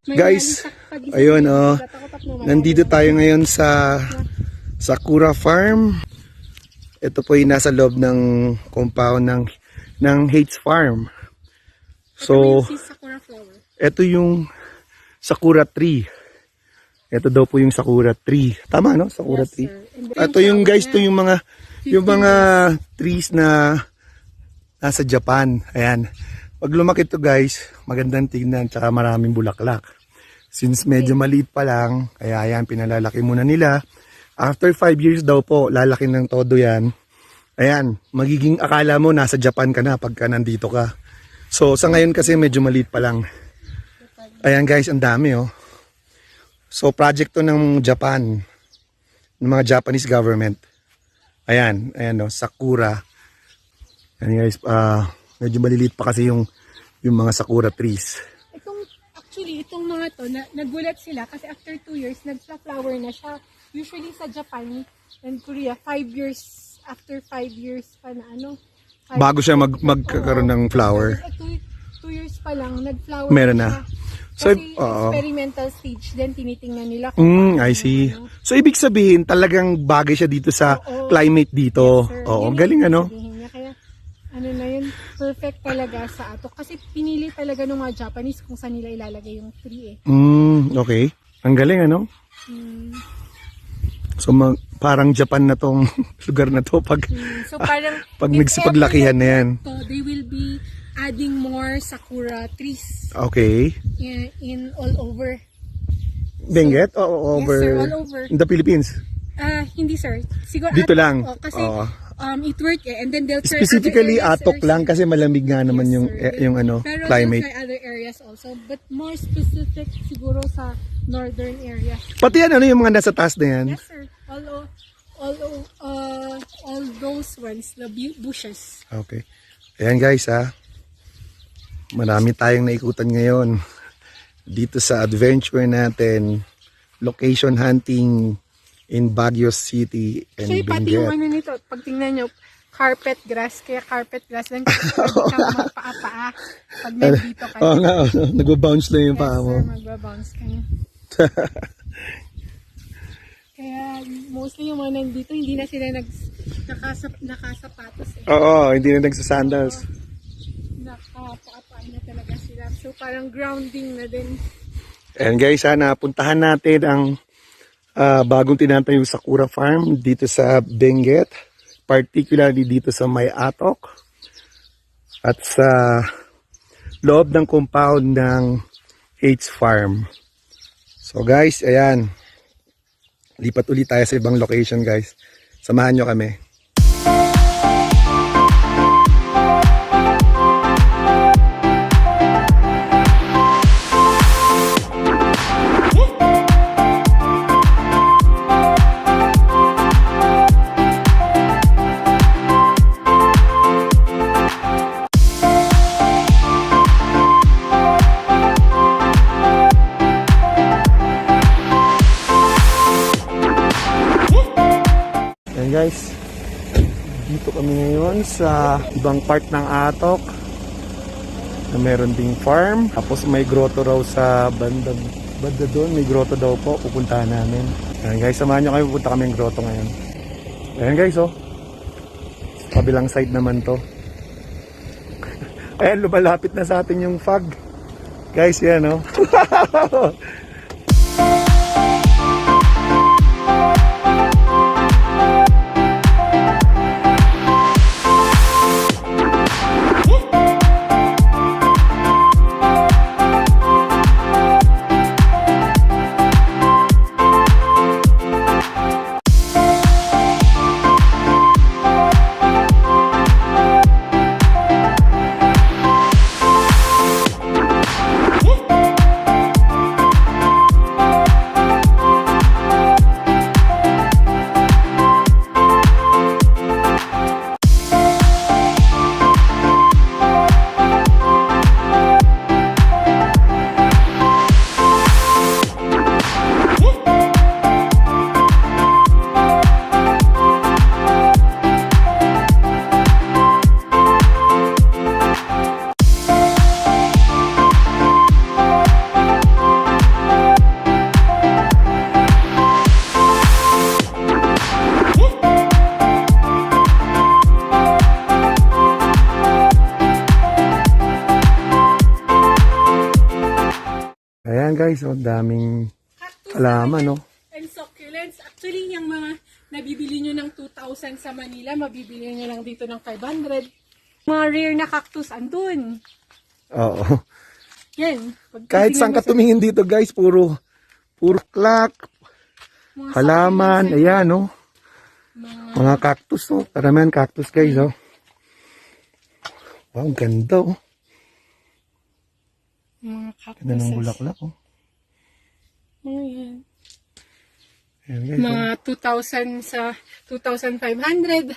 Guys, ayun nandito tayo ngayon sa Sakura Farm. Ito po yung nasa loob ng compound ng Hates Farm. So, ito yung Sakura tree. Ito daw po yung Sakura tree. Tama no? Sakura tree. Ito yung guys, ito yung mga trees na nasa Japan. Ayan. Pag lumaki ito guys, magandang tignan, tsaka maraming bulaklak. Since medyo maliit pa lang, kaya yan, pinalalaki muna nila. After 5 years daw po, lalaki ng todo yan. Ayan, magiging akala mo nasa Japan ka na pagka nandito ka. So sa ngayon kasi medyo maliit pa lang. Ayan guys, ang dami oh. So project to ng Japan, ng mga Japanese government. Ayan, ayan oh, Sakura. Ayan guys, medyo maliliit pa kasi yung mga sakura trees. Itong mga to, nagulat sila kasi after 2 years, nagsa-flower na siya. Usually sa Japan and Korea, 5 years, after 5 years pa na bago siya magkakaroon ng flower. 2 years pa lang, nag-flower meron na. So, kasi experimental stage din, tinitingnan nila. I see. So, ibig sabihin, talagang bagay siya dito sa climate dito. Yes, oo, galing ano? Kaya, na yun, perfect talaga sa ato. Kasi pinili talaga ng mga Japanese kung saan nila ilalagay yung tree eh. Okay. Ang galing ano? So, parang Japan na tong lugar na to pag, so, parang, pag nagsipaglakihan na yan. So, they will be adding more sakura trees. Okay. In all over. Benguet? Over? Yes, sir, all over. In the Philippines? Hindi, sir. Siguro dito lang? Kasi it worked eh. And then they'll try specifically other areas, Atok lang kasi malamig nga naman yes, yung sir. yung Pero climate. Pero other areas also. But more specific siguro sa northern area. Pati yan, yung mga nasa taas na yan? Yes, sir. All those ones, the bushes. Okay. Ayan guys marami tayong naikutan ngayon dito sa adventure natin, location hunting in Baguio City and Benguet. Pati yung nito, pag tingnan nyo, carpet grass, kaya carpet grass lang pwede kang magpaa-paa pag nandito kayo. Oo nga, nag-bounce lang yung paa mo. Yes, sir, mag-bounce kayo. Kaya mostly yung mga nandito, hindi na sila nakasapatos eh. Oo, hindi na nagsasandals. Nakapaa-paa na talaga sila. So parang grounding na din. And guys, puntahan natin ang bagong tinatayong Sakura Farm dito sa Benguet, particularly dito sa May Atok at sa loob ng compound ng Hates Farm. So guys, ayan, lipat ulit tayo sa ibang location guys. Samahan nyo kami. Guys, dito kami ngayon sa ibang part ng Atok na meron ding farm, tapos may grotto raw sa banda doon, may grotto daw po, pupuntahan namin. Ayan guys, samahan nyo kayo, pupunta kami ng grotto ngayon. Ayan guys kabilang side naman to. Ayan, lumalapit na sa atin yung fog guys, yan Ayan guys, oh, daming Cactus halaman, no? and succulents. Actually, yung mga nabibili nyo ng 2,000 sa Manila, mabibili nyo lang dito ng 500. Mga rare na cactus, andun. Oo. Yan. Kahit saan ka tumingin dito guys, puro clock, Mga halaman, succulents, ayan, no? Mga cactus, no? Karamihan cactus guys, oh. Wow, ganda, oh. mga Ganda ng cactuses. bulaklak, oh. Mga yan. Ayan guys, oh. Mga 2,000 sa 2,500.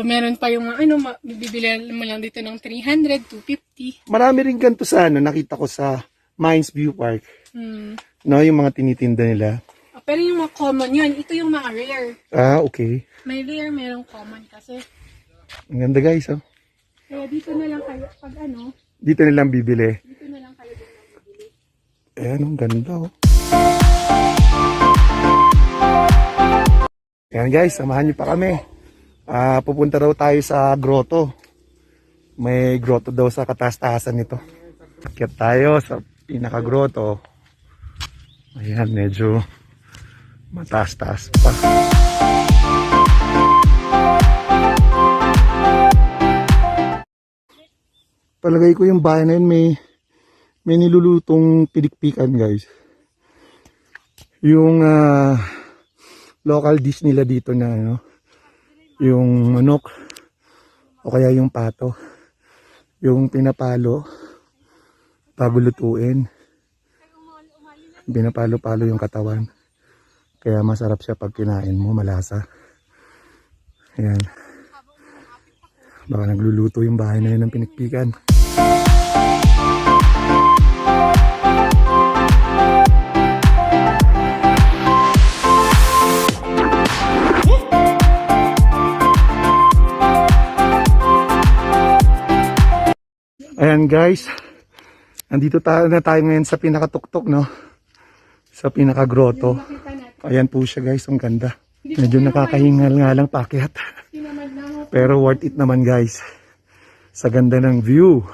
Meron pa yung ano, bibili mo lang dito ng 300, 250. Marami rin ganito sa ano, nakita ko sa Mines View Park. No, yung mga tinitinda nila. Pero yung mga common yun, ito yung mga rare. Ah, okay. May rare, merong common kasi. Ang ganda guys, oh. Kaya dito na lang kayo, pag ano, Dito nilang bibili. dito na lang kayo din bibili. Ayan, ang ganda, oh. Ayan guys, samahan niyo pa kami. Pupunta daw tayo sa grotto. May grotto daw sa kataas-taasan nito. Akyat tayo sa pinaka-grotto. Ayan, medyo mataas-taas pa. Palagay ko yung bahay na yun may nilulutong pinikpikan guys. Yung local dish nila dito na ano, yung manok o kaya yung pato, yung pinapalo bago lutuin, pinapalo-palo yung katawan, kaya masarap siya pag kinain mo, malasa. Ayan, baka nagluluto yung bahay na yun ng pinikpikan. Ayan guys, andito na tayo ngayon sa pinakatuktok, no? Sa pinakagrotto. Makita natin. Ayan po siya guys, ang ganda. Medyo nakakahingal nga lang paakyat. Tinamad na ako. Pero worth it naman guys. Sa ganda ng view.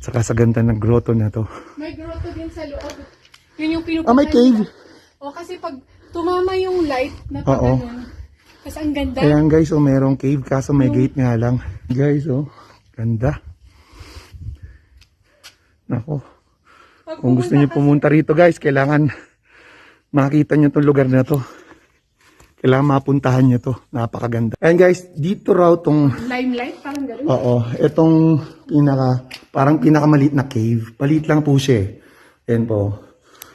Saka sa ganda ng grotto na to. May grotto din sa loob. Yun yung pinupuntahan. may cave. nila. O kasi pag tumama yung light na Oo. pag kasi ang ganda. Ayan guys, oh, merong cave kaso may gate nga lang. Guys, oh, ganda. Nako. Pag Kung gusto niyo pumunta rito guys, kailangan makita niyo tong lugar na to. Kailangan mapuntahan niyo to. Napakaganda. And guys, dito raw tong limelight, parang gano'n. oo, itong parang pinakamaliit na cave. Palit lang po siya. Ayan po.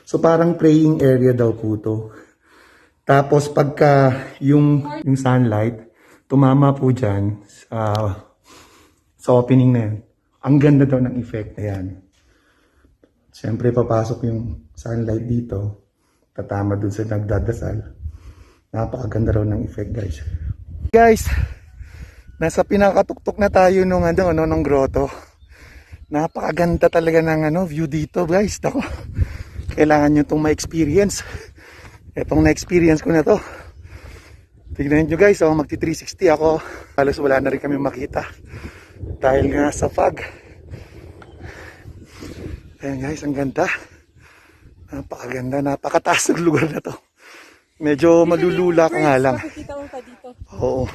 So parang praying area daw po to. Tapos pagka yung sunlight tumama po diyan sa opening na yan. Ang ganda daw ng effect na yan. Siyempre, papasok yung sunlight dito. Tatama dun sa nagdadasal. Napakaganda raw ng effect, guys. Guys, nasa pinakatuktok na tayo nung grotto. Napakaganda talaga ng view dito, guys. Ako, kailangan nyo itong ma-experience. Itong na-experience ko na to. Tignan nyo, guys. Oh, magti 360 ako. Halos wala na rin kami makita. Dahil nga sa fog. Ayan guys, ang ganda. Napakaganda, napakataas ng lugar na to. Medyo malulula ka nga lang. Makikita mo pa dito. Oo.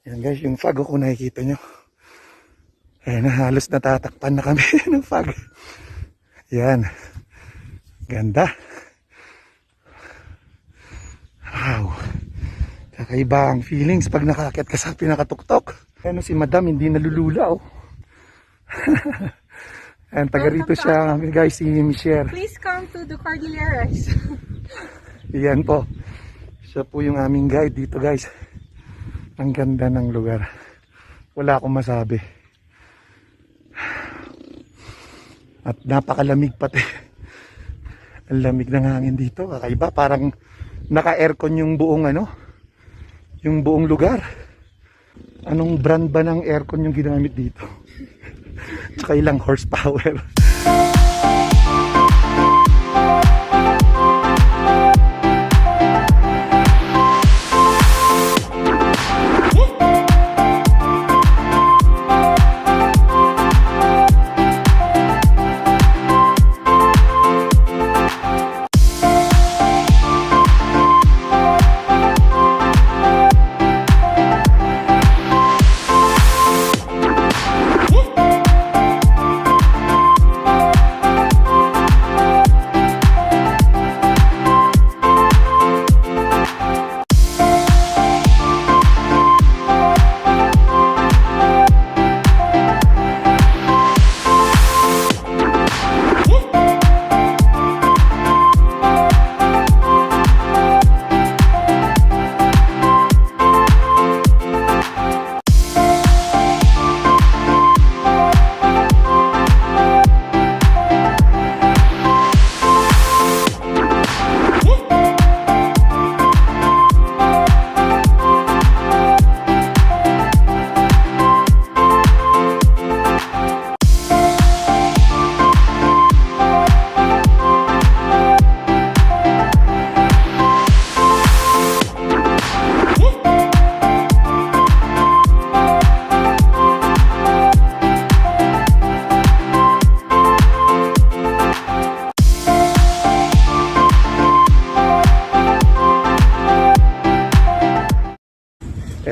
Ayan guys, yung fog kung nakikita nyo. Ayan, halos natatakpan na kami ng fog. Ayan. Ganda. Wow. Kakaiba ang feelings pag nakakit ka sa pinakatuktok. Ayan si madam, hindi nalulula oh. Ayan, taga rito siya guys, si Michelle. Please come to the Cordilleras. Ayan po. Siya po yung aming guide dito guys. Ang ganda ng lugar. Wala akong masabi. At napakalamig pati. Ang lamig ng hangin dito. Kakaiba. Parang naka-aircon yung buong yung buong lugar. Anong brand ba ng aircon yung ginamit dito? Tsaka ilang horsepower.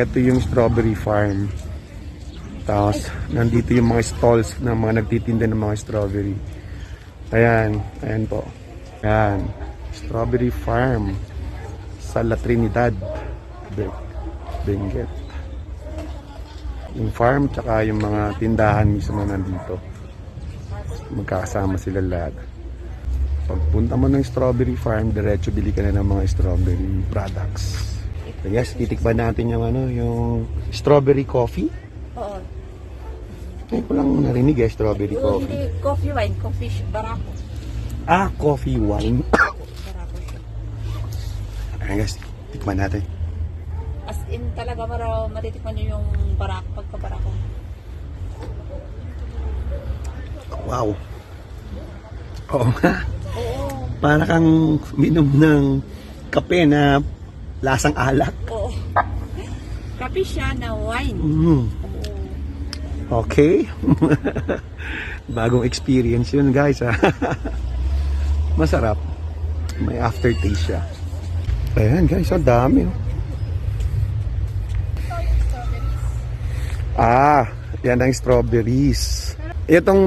ito yung strawberry farm. Tapos, nandito yung mga stalls ng mga nagtitinda ng mga strawberry. Ayan, ayan po. Ayan, strawberry farm sa La Trinidad, Benguet. Yung farm, tsaka yung mga tindahan mismo nandito. Magkakasama sila lahat. Pagpunta mo ng strawberry farm, diretso bili ka na ng mga strawberry products. So yes, titikman natin yung yung strawberry coffee. Oo. Ngayon ko lang narinig strawberry coffee. Hindi coffee wine, coffee barako. Ah, coffee wine. Barako siya. Ayan guys, tikman natin. As in talaga matitikman nyo yung barako, pagka-barako. Wow. Oo nga. Oo. Para kang minom ng kape na lasang alak. Oo. Kape siya na wine. Mm. Oo. Okay. Bagong experience yun guys. Masarap. May aftertaste siya. Ayan guys, ang dami. Yan ang strawberries. Itong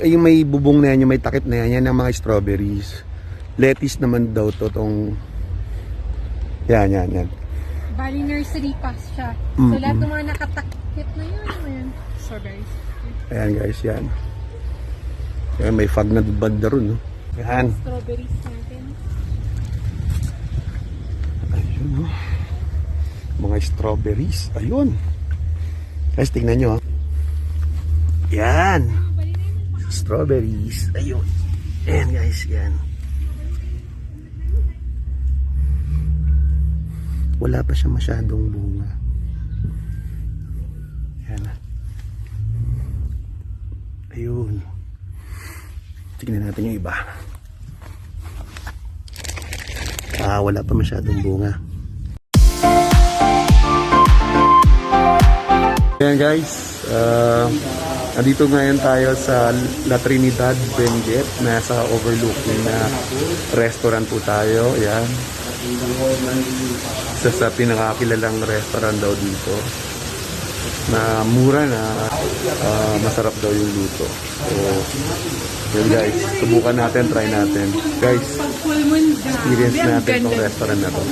yung may bubong na yan, yung may takip na yan, yan ang mga strawberries. Lettuce naman daw to tong yan. Bali nursery pass siya. So lahat ng mga nakatakip na yun. Strawberries. Ayan guys, yan. Ayan, may fog na banda ron, no? Yan. Strawberries natin. Ayun, no? Mga strawberries. Ayun. Guys, tingnan nyo, ha? Yan. Strawberries. Ayun. Ayan, guys, yan. Wala pa siya masyadong bunga. Yan, ha? Ayun. Tignan natin yung iba. Wala pa masyadong bunga. Ayan guys, andito ngayon tayo sa La Trinidad, Benguet. Nasa overlooking na restaurant po tayo. Ayan. Isa sa pinakakilalang restaurant daw dito. Na mura na masarap daw yung luto. So, yun guys, subukan natin, try natin. Guys, experience natin tong restaurant na to.